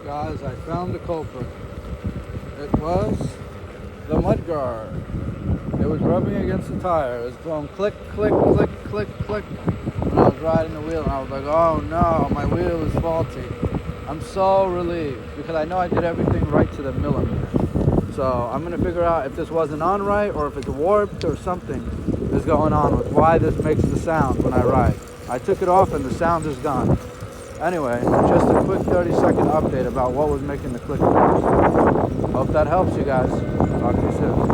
Guys, I found the culprit. It was the mudguard. It was rubbing against the tire. It was going click, click, click, click, click when I was riding the wheel, and I was like, oh no, my wheel is faulty. I'm so relieved because I know I did everything right to the millimeter. So I'm going to figure out if this wasn't on right or if it's warped or something is going on with why this makes the sound when I ride. I took it off and the sound is gone. Anyway, just a quick 30-second update about what was making the click noise. Hope that helps you guys. Talk to you soon.